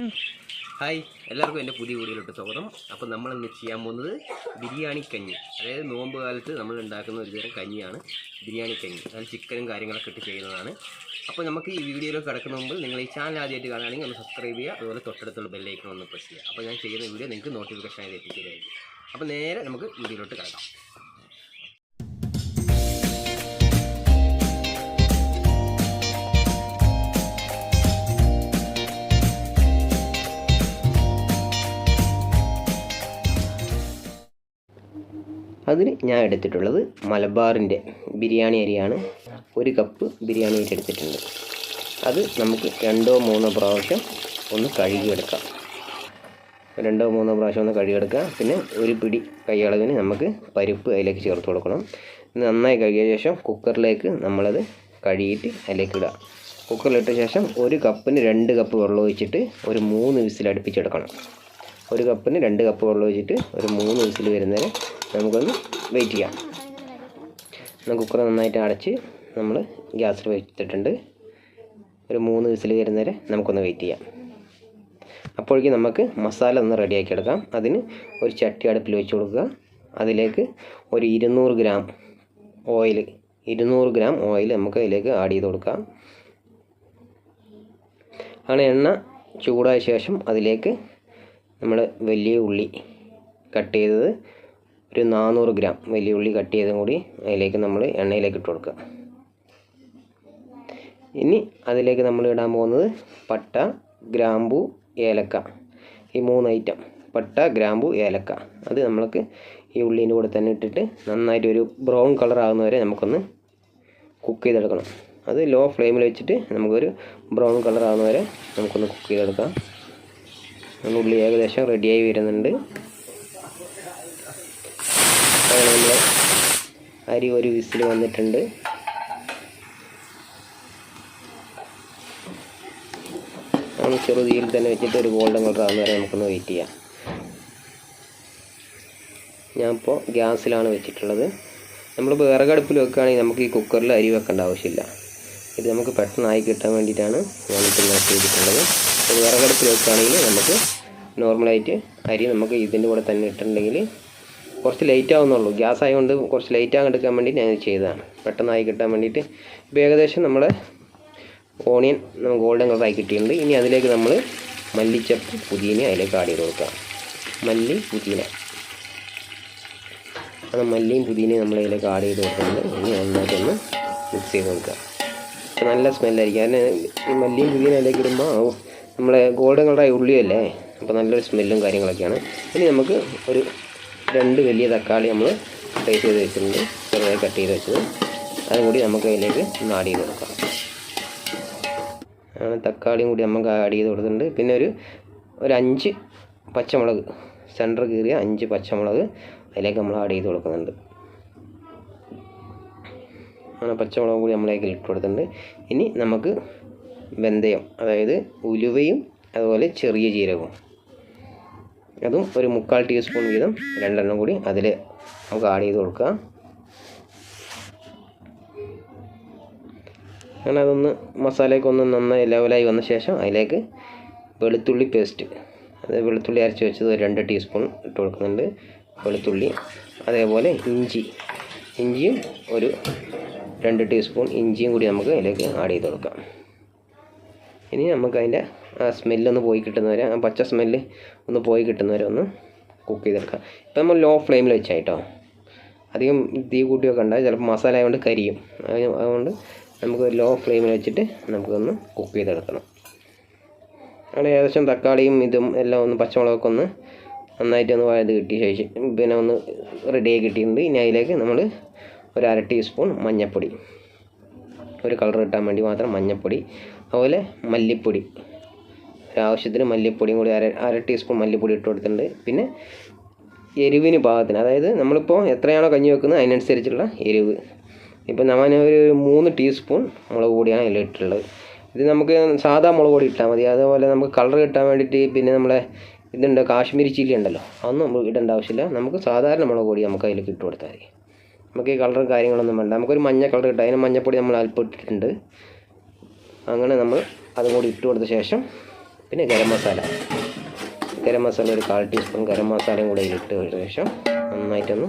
Hi, എല്ലാവർക്കും എൻ്റെ പുതിയ വീഡിയോയിലോട്ട് സ്വാഗതം. അപ്പോൾ നമ്മളിന്ന് ചെയ്യാൻ പോകുന്നത് ബിരിയാണി കഞ്ഞി. അതായത് നോമ്പ് കാലത്ത് നമ്മൾ ഉണ്ടാക്കുന്ന ഒരു തരം കഞ്ഞിയാണ് ബിരിയാണി കഞ്ഞി. അതിൽ ചിക്കനും കാര്യങ്ങളൊക്കെ ഇട്ട് ചെയ്യുന്നതാണ്. അപ്പോൾ നമുക്ക് ഈ വീഡിയോയിലേക്ക് കിടക്കുന്ന മുമ്പ് നിങ്ങൾ ഈ ചാനൽ ആദ്യമായിട്ട് കാണുകയാണെങ്കിൽ ഒന്ന് സബ്സ്ക്രൈബ് ചെയ്യുക. അതുപോലെ തൊട്ടടുത്തുള്ള ബെല്ലൈക്കൺ ഒന്ന് പ്രസ് ചെയ്യുക. അപ്പോൾ ഞാൻ ചെയ്യുന്ന വീഡിയോ നിങ്ങൾക്ക് നോട്ടിഫിക്കേഷനായി എത്തിച്ചേരായിരിക്കും. അപ്പോൾ നേരെ നമുക്ക് വീഡിയോയിലോട്ട് കിടക്കാം. അതിന് ഞാൻ എടുത്തിട്ടുള്ളത് മലബാറിൻ്റെ ബിരിയാണി അരിയാണ്. 1 കപ്പ് ബിരിയാണി അരി എടുത്തിട്ടുണ്ട്. അത് നമുക്ക് 2-3 പ്രാവശ്യം ഒന്ന് കഴുകിയെടുക്കാം. 2-3 പ്രാവശ്യം ഒന്ന് കഴുകിയെടുക്കുക. പിന്നെ ഒരു പിടി കൈയളവിന് നമുക്ക് പരിപ്പ് അതിലേക്ക് ചേർത്ത് കൊടുക്കണം. നന്നായി കഴുകിയ ശേഷം കുക്കറിലേക്ക് നമ്മളത് കഴുകിയിട്ട് അതിലേക്ക് ഇടുക. കുക്കറിലിട്ട ശേഷം 1 കപ്പിന് 2 കപ്പ് വെള്ളം ഒഴിച്ചിട്ട് ഒരു 3 വിസിൽ അടുപ്പിച്ചെടുക്കണം. 1 കപ്പിന് 2 കപ്പ് വെള്ളം ഒഴിച്ചിട്ട് ഒരു 3 വിസിൽ വരുന്നവരെ നമുക്കൊന്ന് വെയിറ്റ് ചെയ്യാം. കുക്കർ നന്നായിട്ട് അടച്ച് നമ്മൾ ഗ്യാസിൽ വെച്ചിട്ടുണ്ട്. ഒരു 3 വിസിൽ വരുന്നവരെ നമുക്കൊന്ന് വെയിറ്റ് ചെയ്യാം. അപ്പോഴേക്കും നമുക്ക് മസാല ഒന്ന് റെഡിയാക്കി എടുക്കാം. അതിന് ഒരു ചട്ടി അടുപ്പിൽ വെച്ച് കൊടുക്കുക. അതിലേക്ക് ഒരു 200 ഗ്രാം ഓയിൽ നമുക്ക് അതിലേക്ക് ആഡ് ചെയ്ത് കൊടുക്കാം. അങ്ങനെ എണ്ണ ചൂടായ ശേഷം അതിലേക്ക് നമ്മൾ വലിയ ഉള്ളി കട്ട് ചെയ്തത് ഒരു 400 ഗ്രാം വലിയ ഉള്ളി കട്ട് ചെയ്തും കൂടി അതിലേക്ക് നമ്മൾ എണ്ണയിലേക്ക് ഇട്ട് കൊടുക്കുക. ഇനി അതിലേക്ക് നമ്മൾ ഇടാൻ പോകുന്നത് പട്ട, ഗ്രാമ്പു, ഏലക്ക, ഈ 3 ഐറ്റം. പട്ട, ഗ്രാമ്പു, ഏലക്ക അത് നമ്മൾക്ക് ഈ ഉള്ളീൻ്റെ കൂടെ തന്നെ ഇട്ടിട്ട് നന്നായിട്ട് ഒരു ബ്രൗൺ കളർ ആകുന്നവരെ നമുക്കൊന്ന് കുക്ക് ചെയ്തെടുക്കണം. അത് ലോ ഫ്ലെയിമിൽ വെച്ചിട്ട് നമുക്കൊരു ബ്രൗൺ കളർ ആകുന്നവരെ നമുക്കൊന്ന് കുക്ക് ചെയ്തെടുക്കാം. ഉള്ളി ഏകദേശം റെഡിയായി വരുന്നുണ്ട്. അങ്ങനെ നമ്മൾ അരി ഒരു വിസിൽ വന്നിട്ടുണ്ട്. നമ്മൾ ചെറുതീയിൽ തന്നെ വെച്ചിട്ട് ഒരു ഗോൾഡൻ കളർ ആകുന്ന വരെ നമുക്കൊന്ന് വെയിറ്റ് ചെയ്യാം. ഞാനിപ്പോൾ ഗ്യാസിലാണ് വെച്ചിട്ടുള്ളത്. നമ്മൾ വിറകടുപ്പിൽ വെക്കുകയാണെങ്കിൽ നമുക്ക് ഈ കുക്കറിൽ അരി വെക്കേണ്ട ആവശ്യമില്ല. ഇത് നമുക്ക് പെട്ടെന്നായി കിട്ടാൻ വേണ്ടിയിട്ടാണ് ഞാനിപ്പോൾ ഇങ്ങനെ ചെയ്തിട്ടുള്ളത്. വിറകടുപ്പിൽ വെക്കുകയാണെങ്കിൽ നമുക്ക് നോർമലായിട്ട് അരി നമുക്ക് ഇതിൻ്റെ കൂടെ തന്നെ ഇട്ടിട്ടുണ്ടെങ്കിൽ കുറച്ച് ലേറ്റ് ആവുന്നുള്ളൂ. ഗ്യാസ് ആയതുകൊണ്ട് കുറച്ച് ലേറ്റ് ആകാൻ എടുക്കാൻ വേണ്ടി ഞാൻ ചെയ്തതാണ്, പെട്ടെന്നായി കിട്ടാൻ വേണ്ടിയിട്ട്. ഇപ്പോൾ ഏകദേശം നമ്മുടെ ഓണിയൻ ഗോൾഡൻ കളറായി കിട്ടിയിട്ടുണ്ട്. ഇനി അതിലേക്ക് നമ്മൾ മല്ലിച്ചപ്പ്, പുതിന അതിലേക്ക് ആഡ് ചെയ്ത് കൊടുക്കാം. മല്ലി, പുതിന, അത് മല്ലിയും പുതിനയും നമ്മൾ അതിലേക്ക് ആഡ് ചെയ്ത് കൊടുക്കുന്നുണ്ട്. ഇനി നന്നായിട്ടൊന്ന് മിക്സ് ചെയ്ത് കൊടുക്കുക. നല്ല സ്മെല്ലായിരിക്കും. അതിന് ഈ മല്ലിയും പുതിന അതിലേക്ക് ഇടുമ്പോൾ നമ്മളെ ഗോൾഡൻ കളറായ ഉള്ളിയല്ലേ, അപ്പോൾ നല്ലൊരു സ്മെല്ലും കാര്യങ്ങളൊക്കെയാണ്. ഇനി നമുക്ക് ഒരു 2 വലിയ തക്കാളി നമ്മൾ സ്ലൈസ് ചെയ്ത് വെച്ചിട്ടുണ്ട്, ചെറുതായി കട്ട് ചെയ്ത് വെച്ചത്. അതും കൂടി നമുക്ക് അതിലേക്ക് ഒന്ന് ആഡ് ചെയ്ത് കൊടുക്കാം. അങ്ങനെ തക്കാളിയും കൂടി നമുക്ക് ആഡ് ചെയ്ത് കൊടുത്തിട്ടുണ്ട്. പിന്നെ ഒരു 5 പച്ചമുളക്, സെൻറ്റർ കീറിയ 5 പച്ചമുളക് അതിലേക്ക് നമ്മൾ ആഡ് ചെയ്ത് കൊടുക്കുന്നുണ്ട്. അങ്ങനെ പച്ചമുളകും കൂടി നമ്മളേക്ക് ഇട്ട് കൊടുത്തിട്ടുണ്ട്. ഇനി നമുക്ക് വെന്തയം, അതായത് ഉലുവയും അതുപോലെ ചെറിയ ജീരകവും, അതും ഒരു 3/4 ടീസ്പൂൺ വീതം 2 എണ്ണം കൂടി അതിൽ നമുക്ക് ആഡ് ചെയ്ത് കൊടുക്കുക. അങ്ങനെ അതൊന്ന് മസാലയൊക്കെ ഒന്ന് നന്നായി ലെവലായി വന്ന ശേഷം അതിലേക്ക് വെളുത്തുള്ളി പേസ്റ്റ്, അത് വെളുത്തുള്ളി അരച്ച് വെച്ചത് 2 ടീസ്പൂൺ ഇട്ട് കൊടുക്കുന്നുണ്ട്. വെളുത്തുള്ളി, അതേപോലെ ഇഞ്ചിയും ഒരു 2 ടീസ്പൂൺ ഇഞ്ചിയും കൂടി നമുക്ക് അതിലേക്ക് ആഡ് ചെയ്ത് കൊടുക്കാം. ഇനി നമുക്ക് അതിൻ്റെ സ്മെല്ലൊന്ന് പോയി കിട്ടുന്നവരെ, പച്ച സ്മെല്ല് ഒന്ന് പോയി കിട്ടുന്നവരെ ഒന്ന് കുക്ക് ചെയ്തെടുക്കാം. ഇപ്പം നമ്മൾ ലോ ഫ്ലെയിമിൽ വെച്ചായിട്ടോ, അധികം തീ കൂട്ടിയൊക്കെ ഉണ്ടാകും, ചിലപ്പോൾ മസാല ആയതുകൊണ്ട് കരിയും. അതുകൊണ്ട് നമുക്ക് ലോ ഫ്ലെയിമിൽ വെച്ചിട്ട് നമുക്കൊന്ന് കുക്ക് ചെയ്തെടുക്കണം. അങ്ങനെ ഏകദേശം തക്കാളിയും ഇതും എല്ലാം ഒന്ന് പച്ചമുളകൊക്കെ ഒന്ന് നന്നായിട്ടൊന്ന് വഴത് കിട്ടിയ ശേഷം പിന്നെ ഒന്ന് റെഡിയായി കിട്ടിയിട്ടുണ്ട്. ഇനി അതിലേക്ക് നമ്മൾ ഒരു 1/2 ടീസ്പൂൺ മഞ്ഞൾപ്പൊടി, ഒരു കളർ കിട്ടാൻ വേണ്ടി മാത്രം മഞ്ഞൾപ്പൊടി, അതുപോലെ മല്ലിപ്പൊടി, ഒരാവശ്യത്തിന് മല്ലിപ്പൊടിയും കൂടി 1/2 ടീസ്പൂൺ മല്ലിപ്പൊടി ഇട്ട് കൊടുത്തിട്ടുണ്ട്. പിന്നെ എരിവിന് പാകത്തിന്, അതായത് നമ്മളിപ്പോൾ എത്രയാണോ കഞ്ഞി വെക്കുന്നത് അതിനനുസരിച്ചുള്ള എരിവ്. ഇപ്പോൾ ഞാൻ ഒരു 3 ടീസ്പൂൺ മുളക് പൊടിയാണ് അതിൽ ഇട്ടിട്ടുള്ളത്. ഇത് നമുക്ക് സാധാ മുളക് പൊടി ഇട്ടാൽ മതി. അതുപോലെ നമുക്ക് കളർ കിട്ടാൻ വേണ്ടിയിട്ട് പിന്നെ നമ്മളെ ഇതുണ്ട് കാശ്മീരി ചില്ലി ഉണ്ടല്ലോ, അതൊന്നും നമുക്ക് ഇടേണ്ട ആവശ്യമില്ല. നമുക്ക് സാധാരണ മുളക് പൊടി നമുക്ക് അതിലേക്ക് ഇട്ട് കൊടുത്താൽ മതി. നമുക്ക് ഈ കളറും കാര്യങ്ങളൊന്നും വേണ്ട. നമുക്കൊരു മഞ്ഞ കളർ കിട്ടും, അതിന് മഞ്ഞപ്പൊടി നമ്മൾ അല്പം ഇട്ടിട്ടുണ്ട്. അങ്ങനെ നമ്മൾ അതും കൂടി ഇട്ട് കൊടുത്ത ശേഷം പിന്നെ ഗരം മസാല ഒരു 1/4 ടീസ്പൂൺ ഗരം മസാലയും കൂടെ ഇട്ട് ശേഷം നന്നായിട്ടൊന്ന്,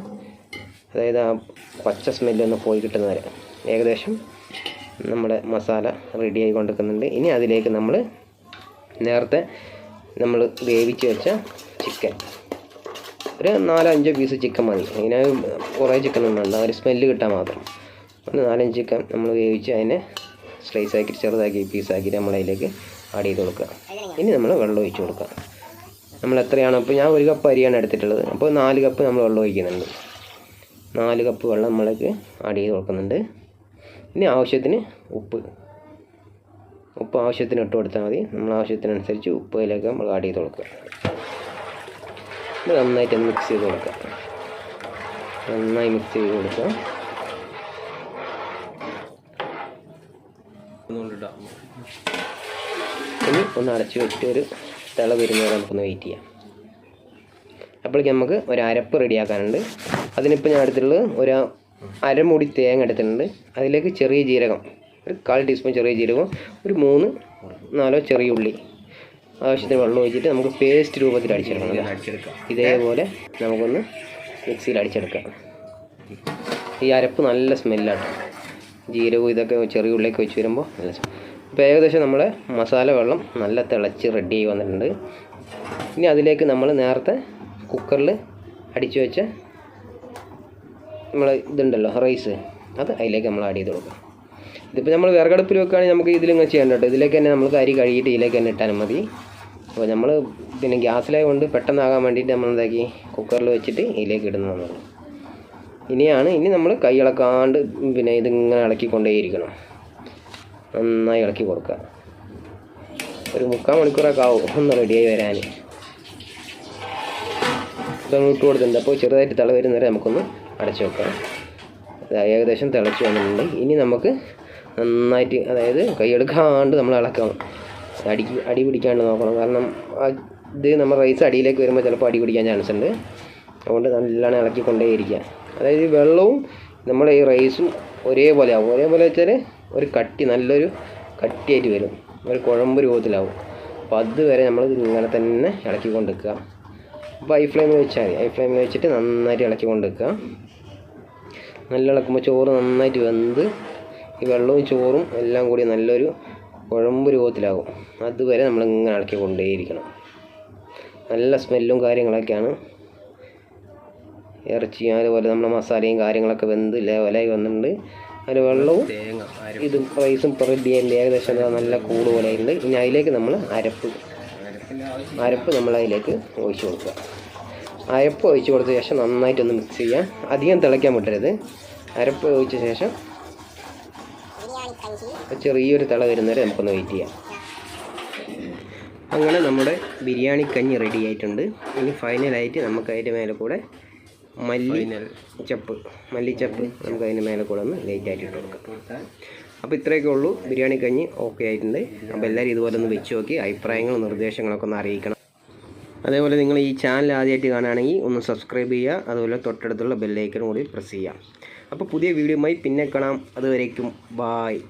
അതായത് ആ പച്ച സ്മെല്ലൊന്ന് പോയി കിട്ടുന്നവരെ ഏകദേശം നമ്മുടെ മസാല റെഡി ആയി കൊണ്ടിരിക്കുന്നുണ്ട്. ഇനി അതിലേക്ക് നമ്മൾ നേരത്തെ നമ്മൾ വേവിച്ച് വെച്ച ചിക്കൻ, ഒരു 4-5 പീസ് ചിക്കൻ മതി. അതിന് കുറേ ചിക്കനൊന്നും വേണ്ട, ഒരു സ്മെല്ല് കിട്ടാൻ മാത്രം. ഒരു 4-5 ചിക്കൻ നമ്മൾ വേവിച്ച് അതിനെ സ്ലൈസ് ആക്കിയിട്ട് ചെറുതാക്കി പീസാക്കിയിട്ട് നമ്മളതിലേക്ക് ആഡ് ചെയ്ത് കൊടുക്കുക. ഇനി നമ്മൾ വെള്ളം ഒഴിച്ച് കൊടുക്കുക. നമ്മൾ എത്രയാണോ, ഇപ്പോൾ ഞാൻ 1 കപ്പ് അരിയാണ് എടുത്തിട്ടുള്ളത്, അപ്പോൾ 4 കപ്പ് നമ്മൾ വെള്ളം ഒഴിക്കുന്നുണ്ട്. 4 കപ്പ് വെള്ളം നമ്മൾക്ക് ആഡ് ചെയ്ത് കൊടുക്കുന്നുണ്ട്. ഇനി ആവശ്യത്തിന് ഉപ്പ് ആവശ്യത്തിന് ഇട്ട് കൊടുത്താൽ മതി. നമ്മൾ ആവശ്യത്തിനനുസരിച്ച് ഉപ്പ് അതിലേക്ക് നമ്മൾ ആഡ് ചെയ്ത് കൊടുക്കുക. ഇത് നന്നായിട്ട് മിക്സ് ചെയ്ത് കൊടുക്കുക. നന്നായി മിക്സ് ചെയ്ത് കൊടുക്കുക. ഇനി ഒന്ന് അടച്ച് വെച്ചിട്ട് ഒരു തിള വരുന്നവരെ നമുക്കൊന്ന് വെയിറ്റ് ചെയ്യാം. അപ്പോഴേക്കും നമുക്ക് ഒരു അരപ്പ് റെഡിയാക്കാനുണ്ട്. അതിനിപ്പോൾ ഞാൻ എടുത്തിട്ടുള്ളത് ഒരു അരമുടി തേങ്ങ എടുത്തിട്ടുണ്ട്. അതിലേക്ക് ചെറിയ ജീരകം, ഒരു 1/4 ടീസ്പൂൺ ചെറിയ ജീരകം, ഒരു 3-4 ചെറിയ ഉള്ളി, ആവശ്യത്തിന് വെള്ളം ഒഴിച്ചിട്ട് നമുക്ക് പേസ്റ്റ് രൂപത്തിൽ അടിച്ചെടുക്കാം. ഇതേപോലെ നമുക്കൊന്ന് മിക്സിയിൽ അടിച്ചെടുക്കാം. ഈ അരപ്പ് നല്ല സ്മെല്ലാണ്, ജീരകവും ഇതൊക്കെ ചെറിയ ഉള്ളിയൊക്കെ വെച്ച് വരുമ്പോൾ നല്ല സ്മെൽ. ഇപ്പോൾ ഏകദേശം നമ്മുടെ മസാല വെള്ളം നല്ല തിളച്ച് റെഡി ആയി വന്നിട്ടുണ്ട്. ഇനി അതിലേക്ക് നമ്മൾ നേരത്തെ കുക്കറിൽ അടിച്ചു വെച്ച നമ്മൾ ഇതുണ്ടല്ലോ റൈസ്, അത് അതിലേക്ക് നമ്മൾ ആഡ് ചെയ്ത് കൊടുക്കാം. ഇതിപ്പോൾ നമ്മൾ വിറകടുപ്പിൽ വെക്കുകയാണെങ്കിൽ നമുക്ക് ഇതിലിങ്ങനെ ചെയ്യേണ്ട കേട്ടോ. ഇതിലേക്ക് തന്നെ നമുക്ക് അരി കഴുകിയിട്ട് ഇതിലേക്ക് തന്നെ ഇട്ടാലും മതി. അപ്പോൾ നമ്മൾ പിന്നെ ഗ്യാസിലായ കൊണ്ട് പെട്ടെന്നാകാൻ വേണ്ടിയിട്ട് നമ്മൾ എന്താക്കി കുക്കറിൽ വെച്ചിട്ട് ഇതിലേക്ക് ഇടുന്നതാണ്. ഇനി നമ്മൾ കൈ ഇളക്കാണ്ട് പിന്നെ ഇതിങ്ങനെ ഇളക്കിക്കൊണ്ടേയിരിക്കണം. നന്നായി ഇളക്കി കൊടുക്കുക. ഒരു 3/4 മണിക്കൂറൊക്കെ ആവും ഒന്ന് റെഡിയായി വരാൻ. ഇതൊന്ന് ഇട്ട് കൊടുത്തിട്ടുണ്ട്. അപ്പോൾ ചെറുതായിട്ട് തിള വരുന്നവരെ നമുക്കൊന്ന് അടച്ചു വെക്കാം. ഏകദേശം തിളച്ച് വന്നിട്ടുണ്ട്. ഇനി നമുക്ക് നന്നായിട്ട്, അതായത് കൈയെടുക്കാണ്ട് നമ്മൾ ഇളക്കണം. അടി പിടിക്കാണ്ട് നോക്കണം. കാരണം ഇത് നമ്മൾ റൈസ് അടിയിലേക്ക് വരുമ്പോൾ ചിലപ്പോൾ അടി പിടിക്കാൻ ചാൻസ് ഉണ്ട്. അതുകൊണ്ട് നല്ലോണം ഇളക്കിക്കൊണ്ടേയിരിക്കുക. അതായത് ഈ വെള്ളവും നമ്മുടെ ഈ റൈസും ഒരേപോലെ ആവും. ഒരേപോലെ വെച്ചാൽ ഒരു നല്ലൊരു കട്ടിയായിട്ട് വരും, ഒരു കുഴമ്പ് രൂപത്തിലാവും. അപ്പോൾ അതുവരെ നമ്മൾ ഇങ്ങനെ തന്നെ ഇളക്കിക്കൊണ്ട് നിൽക്കുക. അപ്പോൾ ഹൈ ഫ്ലെയിമിൽ വെച്ചാൽ മതി. ഹൈ ഫ്ലെയിമിൽ വെച്ചിട്ട് നന്നായിട്ട് ഇളക്കിക്കൊണ്ട് നിൽക്കുക. നല്ല ഇളക്കുമ്പോൾ ചോറ് നന്നായിട്ട് വെന്ത് ഈ വെള്ളവും ചോറും എല്ലാം കൂടി നല്ലൊരു കുഴമ്പ് രൂപത്തിലാവും. അതുവരെ നമ്മളിങ്ങനെ ഇളക്കിക്കൊണ്ടേയിരിക്കണം. നല്ല സ്മെല്ലും കാര്യങ്ങളൊക്കെയാണ്. ഇറച്ചി അതുപോലെ നമ്മുടെ മസാലയും കാര്യങ്ങളൊക്കെ വെന്ത് ലെവലായി വന്നിട്ടുണ്ട്. അതിൽ വെള്ളവും ഇതും റൈസും റെഡിയായിട്ട് ഏകദേശം നല്ല കൂട് പോലെ ആയിട്ടുണ്ട്. ഇനി അതിലേക്ക് നമ്മൾ അരപ്പ് നമ്മൾ അതിലേക്ക് ഒഴിച്ച് കൊടുക്കുക. അരപ്പ് ഒഴിച്ച് കൊടുത്ത ശേഷം നന്നായിട്ടൊന്ന് മിക്സ് ചെയ്യുക. അധികം തിളയ്ക്കാൻ പറ്റരുത്. അരപ്പ് ഒഴിച്ച ശേഷം ചെറിയൊരു തിള വരുന്നവരെ നമുക്കൊന്ന് വെയിറ്റ് ചെയ്യാം. അങ്ങനെ നമ്മുടെ ബിരിയാണി കഞ്ഞി റെഡി ആയിട്ടുണ്ട്. ഇനി ഫൈനലായിട്ട് നമുക്ക് അതിൻ്റെ മേലെ കൂടെ മല്ലിച്ചപ്പ് നമുക്ക് അതിൻ്റെ മേലെ കൂടെ ഒന്ന് ലൈറ്റായിട്ട് ഇട്ട് കൊടുക്കാം. അപ്പോൾ ഇത്രയൊക്കെ ഉള്ളൂ. ബിരിയാണി കഞ്ഞി ഓക്കെ ആയിട്ടുണ്ട്. അപ്പോൾ എല്ലാവരും ഇതുപോലെ ഒന്ന് വെച്ച് നോക്കി അഭിപ്രായങ്ങളും നിർദ്ദേശങ്ങളൊക്കെ ഒന്ന് അറിയിക്കണം. അതേപോലെ നിങ്ങൾ ഈ ചാനൽ ആദ്യമായിട്ട് കാണുകയാണെങ്കിൽ ഒന്ന് സബ്സ്ക്രൈബ് ചെയ്യുക. അതുപോലെ തൊട്ടടുത്തുള്ള ബെല്ലൈക്കൺ കൂടി പ്രസ് ചെയ്യുക. അപ്പോൾ പുതിയ വീഡിയോയുമായി പിന്നെ കാണാം. അതുവരേക്കും ബായ്.